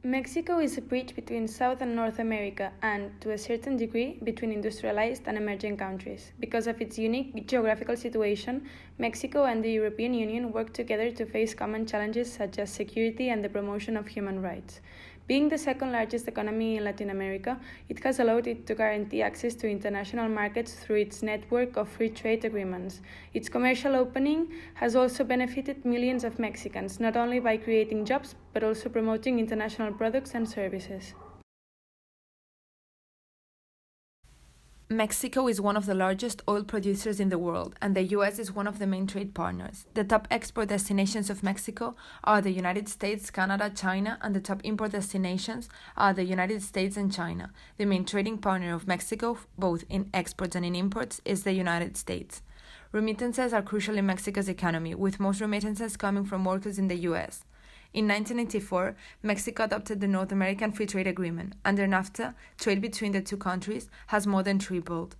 Mexico is a bridge between South and North America and, to a certain degree, between industrialized and emerging countries. Because of its unique geographical situation, Mexico and the European Union work together to face common challenges such as security and the promotion of human rights. Being the second largest economy in Latin America, it has allowed it to guarantee access to international markets through its network of free trade agreements. Its commercial opening has also benefited millions of Mexicans, not only by creating jobs, but also promoting international products and services. Mexico is one of the largest oil producers in the world, and the US is one of the main trade partners. The top export destinations of Mexico are the United States, Canada, China, and the top import destinations are the United States and China. The main trading partner of Mexico, both in exports and in imports, is the United States. Remittances are crucial in Mexico's economy, with most remittances coming from workers in the US. In 1994, Mexico adopted the North American Free Trade Agreement. Under NAFTA, trade between the two countries has more than tripled.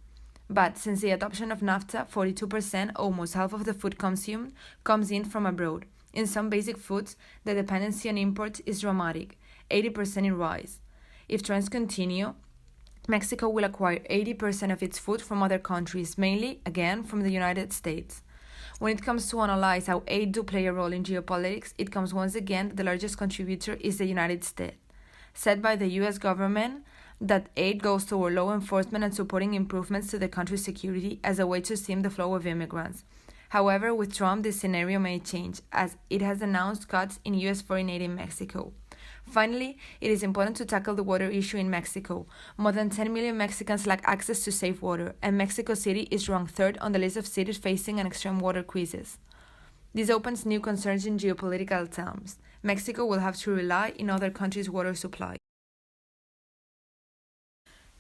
But since the adoption of NAFTA, 42%, almost half of the food consumed, comes in from abroad. In some basic foods, the dependency on imports is dramatic, 80% in rice. If trends continue, Mexico will acquire 80% of its food from other countries, mainly, again, from the United States. When it comes to analyze how aid do play a role in geopolitics, it comes once again that the largest contributor is the United States. Said by the US government that aid goes toward law enforcement and supporting improvements to the country's security as a way to stem the flow of immigrants. However, with Trump, this scenario may change, as it has announced cuts in US foreign aid in Mexico. Finally, it is important to tackle the water issue in Mexico. More than 10 million Mexicans lack access to safe water, and Mexico City is ranked third on the list of cities facing an extreme water crisis. This opens new concerns in geopolitical terms. Mexico will have to rely on other countries' water supply.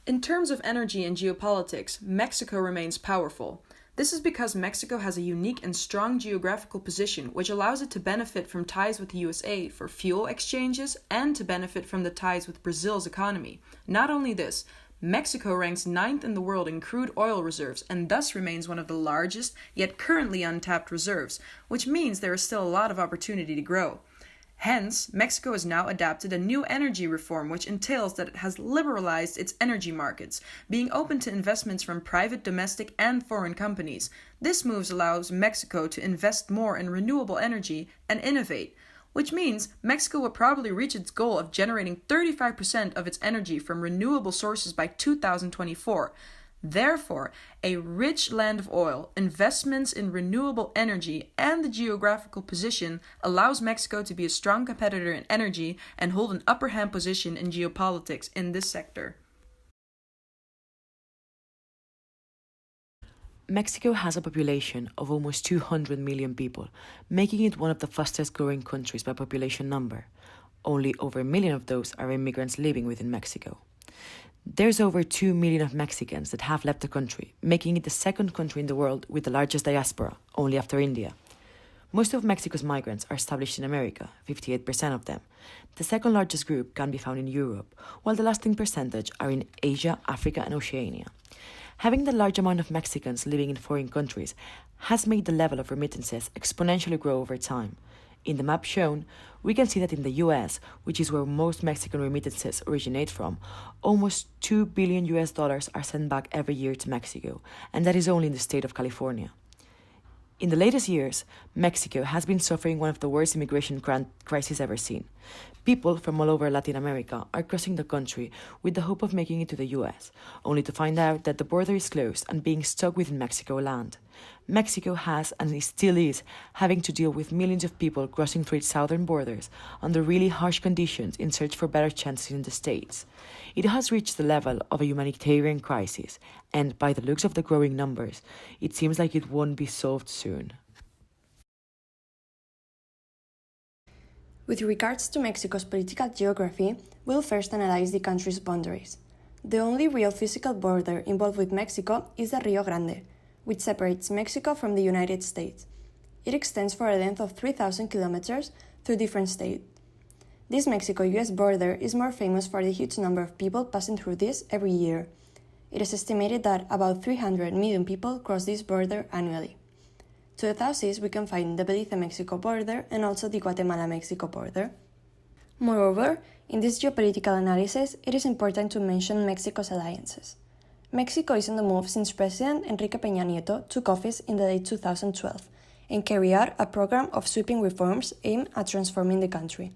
In terms of energy and geopolitics, Mexico remains powerful. This is because Mexico has a unique and strong geographical position which allows it to benefit from ties with the USA for fuel exchanges and to benefit from the ties with Brazil's economy. Not only this, Mexico ranks 9th in the world in crude oil reserves and thus remains one of the largest, yet currently untapped reserves, which means there is still a lot of opportunity to grow. Hence, Mexico has now adopted a new energy reform which entails that it has liberalized its energy markets, being open to investments from private, domestic, and foreign companies. This move allows Mexico to invest more in renewable energy and innovate, which means Mexico will probably reach its goal of generating 35% of its energy from renewable sources by 2024. Therefore, a rich land of oil, investments in renewable energy, and the geographical position allows Mexico to be a strong competitor in energy and hold an upper hand position in geopolitics in this sector. Mexico has a population of almost 200 million people, making it one of the fastest growing countries by population number. Only over a million of those are immigrants living within Mexico. There's over 2 million of Mexicans that have left the country, making it the second country in the world with the largest diaspora, only after India. Most of Mexico's migrants are established in America, 58% of them. The second largest group can be found in Europe, while the lasting percentage are in Asia, Africa, and Oceania. Having the large amount of Mexicans living in foreign countries has made the level of remittances exponentially grow over time. In the map shown, we can see that in the US, which is where most Mexican remittances originate from, almost $2 billion are sent back every year to Mexico, and that is only in the state of California. In the latest years, Mexico has been suffering one of the worst immigration crises ever seen. People from all over Latin America are crossing the country with the hope of making it to the US, only to find out that the border is closed and being stuck within Mexico land. Mexico has, and it still is, having to deal with millions of people crossing through its southern borders under really harsh conditions in search for better chances in the States. It has reached the level of a humanitarian crisis, and by the looks of the growing numbers, it seems like it won't be solved soon. With regards to Mexico's political geography, we'll first analyze the country's boundaries. The only real physical border involved with Mexico is the Rio Grande, which separates Mexico from the United States. It extends for a length of 3,000 kilometers through different states. This Mexico-US border is more famous for the huge number of people passing through this every year. It is estimated that about 300 million people cross this border annually. To the southeast, we can find the Belize-Mexico border and also the Guatemala-Mexico border. Moreover, in this geopolitical analysis, it is important to mention Mexico's alliances. Mexico is on the move since President Enrique Peña Nieto took office in the late 2012 and carried out a program of sweeping reforms aimed at transforming the country.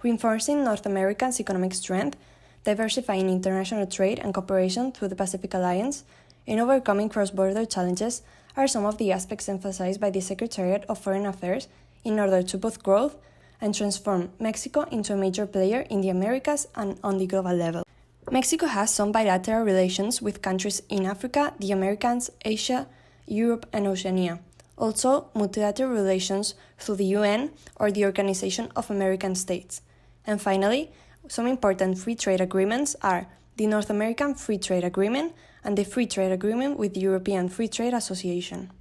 Reinforcing North America's economic strength, diversifying international trade and cooperation through the Pacific Alliance, and overcoming cross-border challenges are some of the aspects emphasized by the Secretariat of Foreign Affairs in order to boost growth and transform Mexico into a major player in the Americas and on the global level. Mexico has some bilateral relations with countries in Africa, the Americas, Asia, Europe, and Oceania. Also, multilateral relations through the UN or the Organization of American States. And finally, some important free trade agreements are the North American Free Trade Agreement and the Free Trade Agreement with the European Free Trade Association.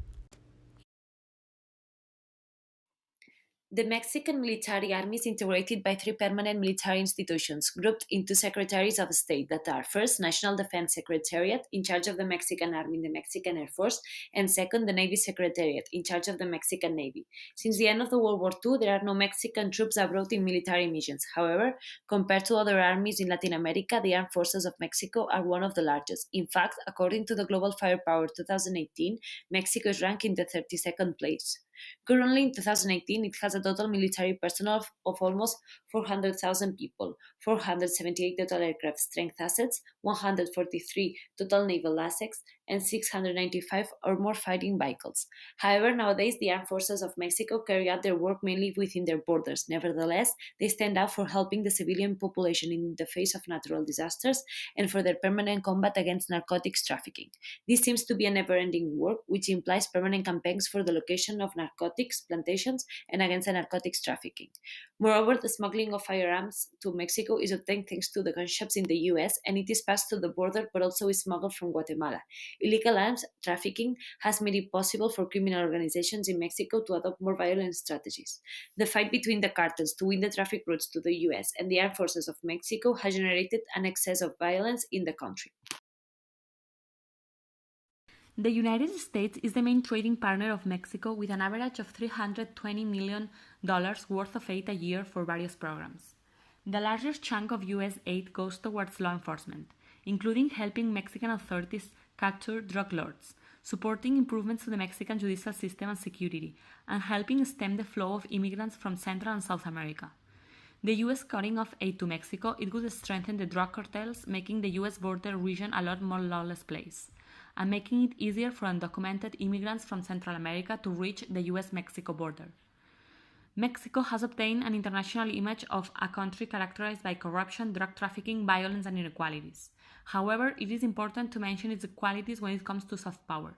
The Mexican military army is integrated by three permanent military institutions, grouped into secretaries of state that are first, National Defense Secretariat, in charge of the Mexican Army and the Mexican Air Force, and second, the Navy Secretariat, in charge of the Mexican Navy. Since the end of the World War II, there are no Mexican troops abroad in military missions. However, compared to other armies in Latin America, the armed forces of Mexico are one of the largest. In fact, according to the Global Firepower 2018, Mexico is ranked in the 32nd place. Currently, in 2018, it has a total military personnel of almost 400,000 people, 478 total aircraft strength assets, 143 total naval assets, and 695 or more fighting vehicles. However, nowadays, the armed forces of Mexico carry out their work mainly within their borders. Nevertheless, they stand out for helping the civilian population in the face of natural disasters and for their permanent combat against narcotics trafficking. This seems to be a never-ending work, which implies permanent campaigns for the location of narcotics plantations and against the narcotics trafficking. Moreover, the smuggling of firearms to Mexico is obtained thanks to the gun shops in the US, and it is passed through the border but also is smuggled from Guatemala. Illegal arms trafficking has made it possible for criminal organizations in Mexico to adopt more violent strategies. The fight between the cartels to win the traffic routes to the US and the armed forces of Mexico has generated an excess of violence in the country. The United States is the main trading partner of Mexico with an average of $320 million worth of aid a year for various programs. The largest chunk of U.S. aid goes towards law enforcement, including helping Mexican authorities capture drug lords, supporting improvements to the Mexican judicial system and security, and helping stem the flow of immigrants from Central and South America. The U.S. cutting off aid to Mexico, it would strengthen the drug cartels, making the U.S. border region a lot more lawless place, and making it easier for undocumented immigrants from Central America to reach the US-Mexico border. Mexico has obtained an international image of a country characterized by corruption, drug trafficking, violence, and inequalities. However, it is important to mention its qualities when it comes to soft power.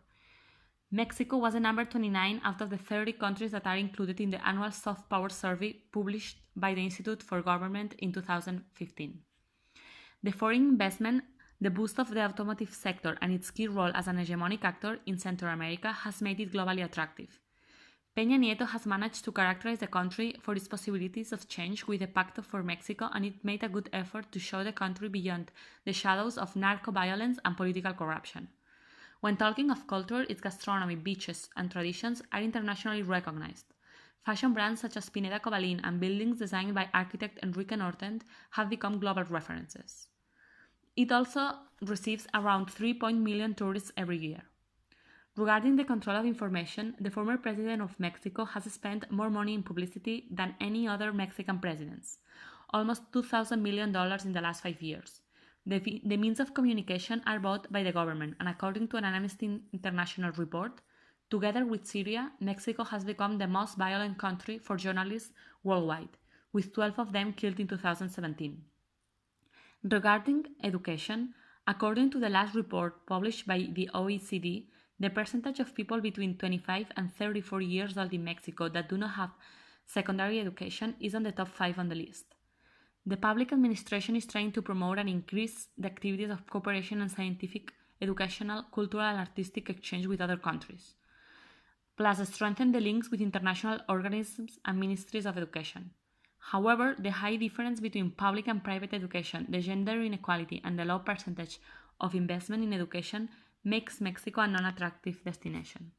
Mexico was the number 29 out of the 30 countries that are included in the annual soft power survey published by the Institute for Government in 2015. The foreign investment, the boost of the automotive sector, and its key role as an hegemonic actor in Central America has made it globally attractive. Peña Nieto has managed to characterize the country for its possibilities of change with the Pacto for Mexico, and it made a good effort to show the country beyond the shadows of narco-violence and political corruption. When talking of culture, its gastronomy, beaches, and traditions are internationally recognized. Fashion brands such as Pineda Cobalin and buildings designed by architect Enrique Nortent have become global references. It also receives around 3 million tourists every year. Regarding the control of information, the former president of Mexico has spent more money in publicity than any other Mexican presidents, almost $2,000 million in the last 5 years. The means of communication are bought by the government, and according to an Amnesty International report, together with Syria, Mexico has become the most violent country for journalists worldwide, with 12 of them killed in 2017. Regarding education, according to the last report published by the OECD, the percentage of people between 25 and 34 years old in Mexico that do not have secondary education is on the top 5 on the list. The public administration is trying to promote and increase the activities of cooperation and scientific, educational, cultural, and artistic exchange with other countries, plus strengthen the links with international organisms and ministries of education. However, the high difference between public and private education, the gender inequality, and the low percentage of investment in education makes Mexico a non-attractive destination.